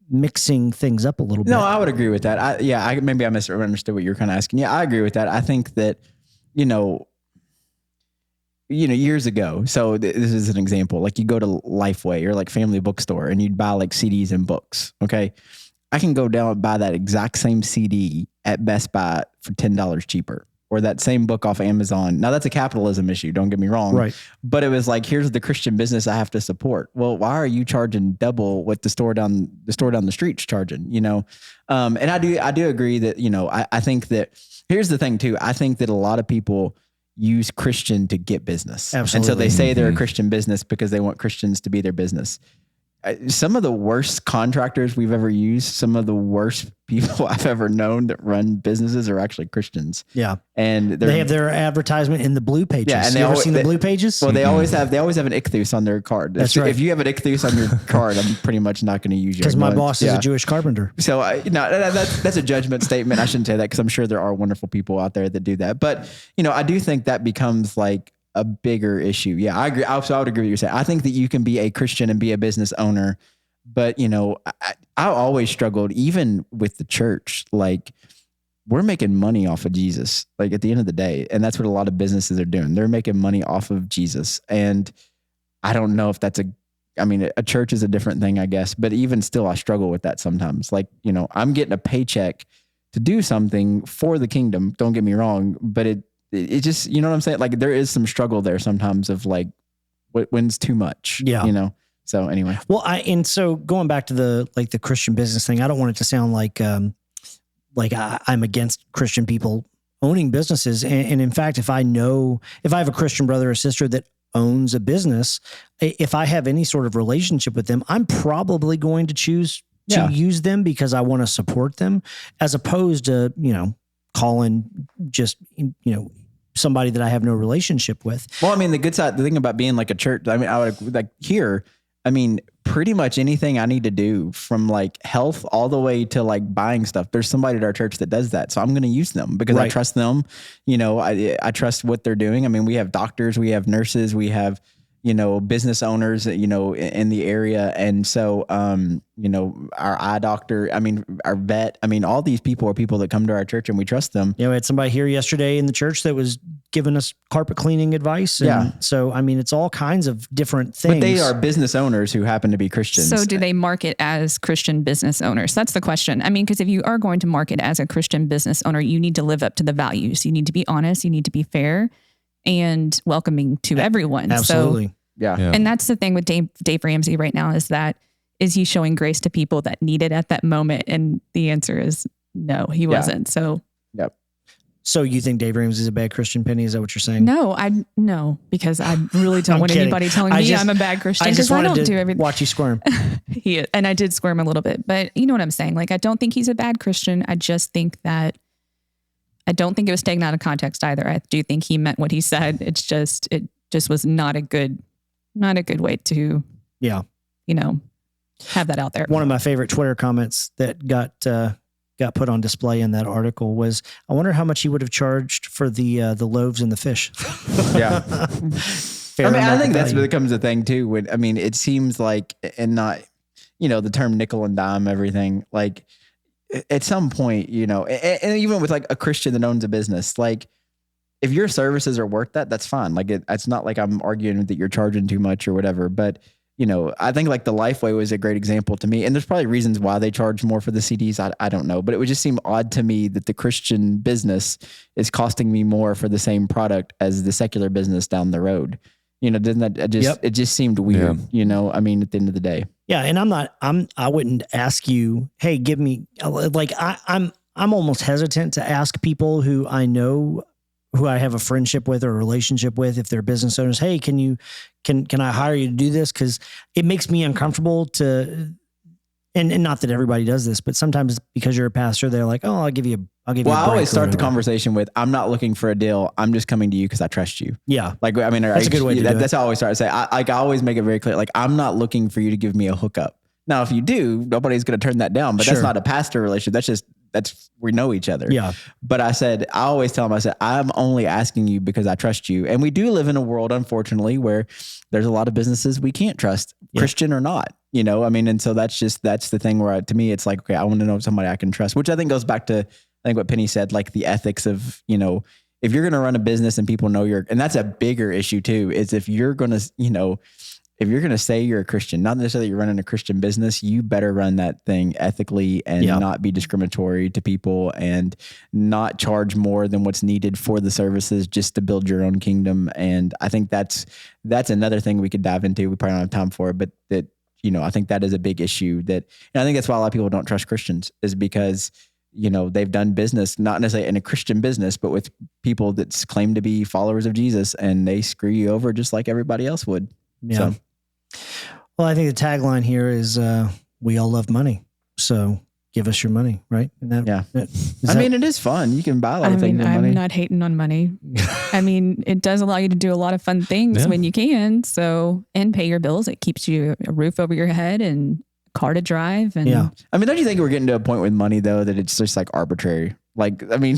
mixing things up a little bit. No, I would agree with that. Maybe I misunderstood what you were kind of asking. Yeah, I agree with that. I think that, years ago, so this is an example, like you go to Lifeway or like Family Bookstore and you'd buy like CDs and books. Okay. I can go down and buy that exact same CD at Best Buy for $10 cheaper, or that same book off Amazon. Now that's a capitalism issue. Don't get me wrong. Right. But it was like, here's the Christian business I have to support. Well, why are you charging double what the store down the street's charging, And I do agree that, I think that here's the thing too. I think that a lot of people use Christian to get business. Absolutely. And so they say they're a Christian business because they want Christians to be their business. some of the worst contractors we've ever used, some of the worst people I've ever known that run businesses are actually Christians. Yeah. And they have their advertisement in the blue pages. Yeah, and you ever seen the blue pages? Well, they always have an ichthus on their card. That's right. If you have an ichthus on your card, I'm pretty much not going to use you. Because my boss is a Jewish carpenter. So that's a judgment statement. I shouldn't say that because I'm sure there are wonderful people out there that do that. But, I do think that becomes like a bigger issue. Yeah, I agree. So I would agree with you saying. I think that you can be a Christian and be a business owner. But, I always struggled, even with the church, like we're making money off of Jesus, like at the end of the day. And that's what a lot of businesses are doing. They're making money off of Jesus. And I don't know if that's a church is a different thing, I guess. But even still, I struggle with that sometimes. Like, I'm getting a paycheck to do something for the kingdom. Don't get me wrong. But it just, you know what I'm saying? Like there is some struggle there sometimes of like, when's too much, So anyway, well, so going back to the Christian business thing, I don't want it to sound like I'm against Christian people owning businesses. And in fact, if I have a Christian brother or sister that owns a business, if I have any sort of relationship with them, I'm probably going to choose to use them because I want to support them, as opposed to, calling just, somebody that I have no relationship with. Well, the thing about being like a church, I would like here. Pretty much anything I need to do from like health all the way to like buying stuff. There's somebody at our church that does that. So I'm going to use them because I trust them. I trust what they're doing. We have doctors, we have nurses, we have, business owners, in the area. And so, our eye doctor, our vet, all these people are people that come to our church and we trust them. We had somebody here yesterday in the church that was giving us carpet cleaning advice. And so, it's all kinds of different things. But they are business owners who happen to be Christians. So do they market as Christian business owners? That's the question. Because if you are going to market as a Christian business owner, you need to live up to the values. You need to be honest. You need to be fair and welcoming to everyone. Absolutely. So, and that's the thing with Dave Ramsey right now is he showing grace to people that need it at that moment? And the answer is no, he wasn't. So, So you think Dave Ramsey is a bad Christian, Penny? Is that what you're saying? No, because I really don't want anybody telling me I'm a bad Christian because I don't do everything. Watch you squirm. And I did squirm a little bit, but you know what I'm saying? Like, I don't think he's a bad Christian. I just think that I don't think it was taken out of context either. I do think he meant what he said. It just was not a good way to, have that out there. One of my favorite Twitter comments that got put on display in that article was, I wonder how much he would have charged for the loaves and the fish. Yeah. I think that's what becomes a thing too. When, it seems like, and not, the term nickel and dime, everything, like at some point, and even with like a Christian that owns a business, like if your services are worth that, that's fine. Like it's not like I'm arguing that you're charging too much or whatever, but I think like the Lifeway was a great example to me. And there's probably reasons why they charge more for the CDs. I don't know, but it would just seem odd to me that the Christian business is costing me more for the same product as the secular business down the road. Doesn't that it just seemed weird, at the end of the day. Yeah. And I wouldn't ask you, hey, give me like, I'm almost hesitant to ask people who I know, who I have a friendship with or a relationship with, if they're business owners, hey, can I hire you to do this? Cause it makes me uncomfortable to, and not that everybody does this, but sometimes because you're a pastor, they're like, oh, I'll give you a break. I always start the conversation with, I'm not looking for a deal. I'm just coming to you because I trust you. Yeah. Like, that's a good way to do it. That's how I always start to say, I always make it very clear. Like, I'm not looking for you to give me a hookup. Now, if you do, nobody's going to turn that down, but that's not a pastor relationship. That's we know each other. Yeah. But I always tell them, I'm only asking you because I trust you. And we do live in a world, unfortunately, where there's a lot of businesses we can't trust, Christian or not, and so that's the thing where to me, it's like, okay, I want to know somebody I can trust, which I think goes back to, what Penny said, like the ethics of, if you're going to run a business and people know and that's a bigger issue too, is if you're going to, if you're going to say you're a Christian, not necessarily you're running a Christian business, you better run that thing ethically and not be discriminatory to people and not charge more than what's needed for the services just to build your own kingdom. And I think that's another thing we could dive into. We probably don't have time for it, but that, I think that is a big issue and I think that's why a lot of people don't trust Christians, is because, they've done business, not necessarily in a Christian business, but with people that claim to be followers of Jesus, and they screw you over just like everybody else would. Yeah. So. Well, I think the tagline here is we all love money. So give us your money, right? And I mean, it is fun. You can buy a lot of things with I'm money. not hating on money. I mean, it does allow you to do a lot of fun things when you can. So, and pay your bills. It keeps you a roof over your head and a car to drive. And I mean, don't you think we're getting to a point with money though that it's just like arbitrary? Like, I mean,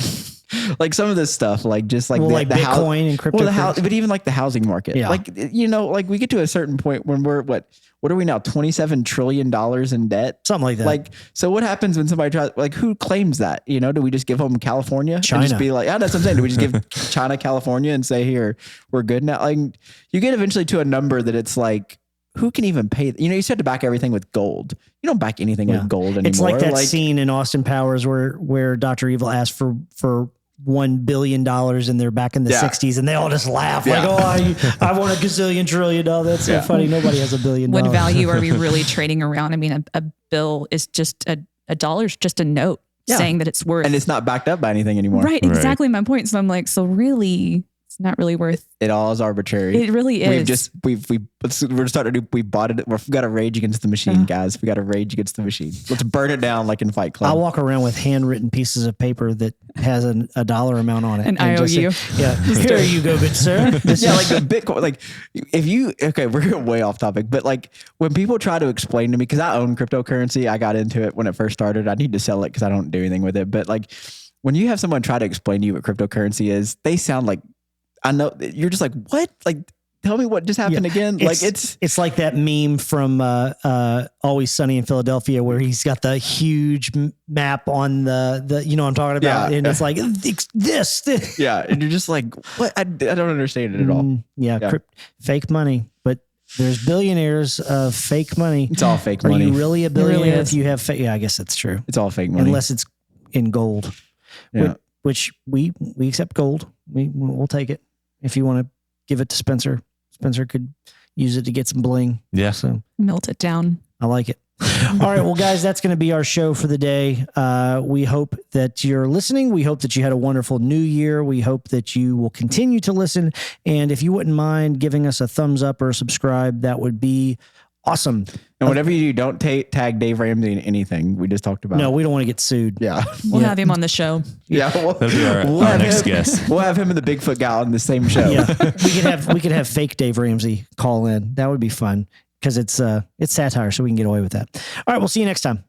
like some of this stuff, like just like like Bitcoin and crypto. But even like the housing market, like, you know, like we get to a certain point when we're what are we now? $27 trillion in debt, something like that. Like, so what happens when somebody tries? Like, who claims that? You know, do we just give them California? China. And just be like, that's what I'm saying. Do we just give China California and say, here, we're good now? Like, you get eventually to a number that it's like, who can even pay? You know, you have to back everything with gold. You don't back anything with gold anymore. It's like that scene in Austin Powers where Dr. Evil asked for $1 billion and they're back in the 60s and they all just laugh like, I want a gazillion trillion dollars. That's so funny. Nobody has $1 billion. What value are we really trading around? I mean, a bill is just a dollar's just a note saying that it's worth. And it's not backed up by anything anymore. Right. Exactly my point. So I'm like, so really it's not really worth. It all is arbitrary. It really is. We're starting to do, we bought it. We've got to rage against the machine, guys. We got to rage against the machine. Let's burn it down like in Fight Club. I walk around with handwritten pieces of paper that has a dollar amount on it. An IOU. Here you go, good sir. Like the Bitcoin, like we're going way off topic, but like when people try to explain to me, cause I own cryptocurrency, I got into it when it first started. I need to sell it cause I don't do anything with it. But like when you have someone try to explain to you what cryptocurrency is, they sound like, I know you're just like, what? Like, tell me what just happened again. Like it's like that meme from Always Sunny in Philadelphia where he's got the huge map on the you know what I'm talking about, and it's like this. Yeah, and you're just like, what? I don't understand it at all. Fake money, but there's billionaires of fake money. It's all fake Are money. Are you really a billionaire really if you have fake? Yeah, I guess that's true. It's all fake money unless it's in gold. Yeah. Which we accept gold. We'll take it. If you want to give it to Spencer could use it to get some bling. Yeah. So melt it down. I like it. All right. Well, guys, that's going to be our show for the day. We hope that you're listening. We hope that you had a wonderful new year. We hope that you will continue to listen. And if you wouldn't mind giving us a thumbs up or subscribe, that would be awesome. And whatever you do, don't tag Dave Ramsey in anything we just talked about. No, we don't want to get sued. Yeah. We'll have him on the show. Yeah. That'll be our next guest. We'll have him and the Bigfoot guy on the same show. Yeah. We could have fake Dave Ramsey call in. That would be fun because it's satire, so we can get away with that. All right. We'll see you next time.